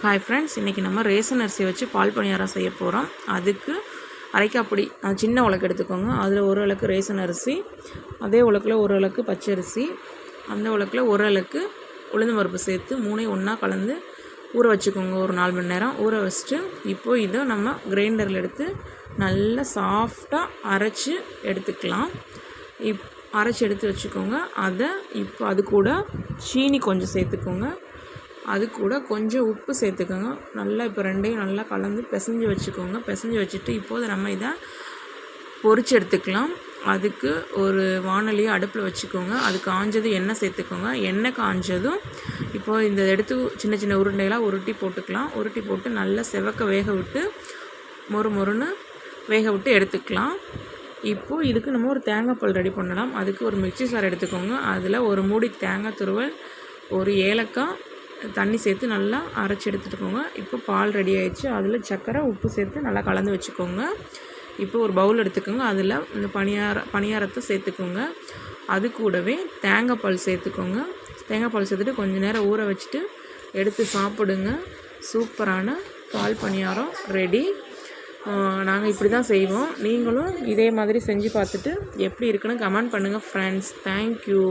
Hi friends, இன்றைக்கி நம்ம ration அரிசி வச்சு பால் பணியாரம் செய்ய போகிறோம். அதுக்கு அரைக்காப்பொடி சின்ன உலக்கு எடுத்துக்கோங்க. அதில் ஒரு உலக்கு ரேசன் அரிசி, அதே உலக்கில் ஒரு உலக்கு பச்சரிசி, அந்த உலக்கில் ஒரு உலக்கு உளுந்து பருப்பு சேர்த்து மூணையும் ஒன்றா கலந்து ஊற வச்சுக்கோங்க. ஒரு 4 மணி நேரம் ஊற வச்சுட்டு இப்போது இதை நம்ம கிரைண்டரில் எடுத்து நல்லா சாஃப்டாக அரைச்சி எடுத்துக்கலாம். அரைச்சி எடுத்து வச்சுக்கோங்க. அதை இப்போ அது கூட சீனி கொஞ்சம் சேர்த்துக்கோங்க. அது கூட கொஞ்சம் உப்பு சேர்த்துக்கோங்க. நல்லா இப்போ ரெண்டையும் நல்லா கலந்து பிசைஞ்சு வச்சுக்கோங்க. பிசைஞ்சு வச்சுட்டு இப்போது நம்ம இதை பொரிச்சு எடுத்துக்கலாம். அதுக்கு ஒரு வாணலியை அடுப்பில் வச்சுக்கோங்க. அது காஞ்சது எண்ணெய் சேர்த்துக்கோங்க. எண்ணெய் காஞ்சதும் இப்போது இந்த எடுத்து சின்ன சின்ன உருண்டைகளாக உருட்டி போட்டுக்கலாம். உருட்டி போட்டு நல்லா செவக்க வேக விட்டு மொறுன்னு வேக விட்டு எடுத்துக்கலாம். இப்போது இதுக்கு நம்ம ஒரு தேங்காய் பால் ரெடி பண்ணலாம். அதுக்கு ஒரு மிக்ஸி சார் எடுத்துக்கோங்க. அதில் ஒரு மூடி தேங்காய் துருவல், ஒரு ஏலக்காய், தண்ணி சேர்த்து நல்லா அரைச்சி எடுத்துட்டுக்கோங்க. இப்போ பால் ரெடி ஆகிடுச்சு. அதில் சர்க்கரை, உப்பு சேர்த்து நல்லா கலந்து வச்சுக்கோங்க. இப்போ ஒரு பவுல் எடுத்துக்கோங்க. அதில் இந்த பணியாரத்தை சேர்த்துக்கோங்க. அது கூடவே தேங்காய் பால் சேர்த்துக்கோங்க. தேங்காய் பால் சேர்த்துட்டு கொஞ்சம் நேரம் ஊற வச்சுட்டு எடுத்து சாப்பிடுங்க. சூப்பரான பால் பணியாரம் ரெடி. நாங்கள் இப்படி தான் செய்வோம். நீங்களும் இதே மாதிரி செஞ்சு பார்த்துட்டு எப்படி இருக்குன்னு கமெண்ட் பண்ணுங்கள் ஃப்ரெண்ட்ஸ். தேங்க்யூ.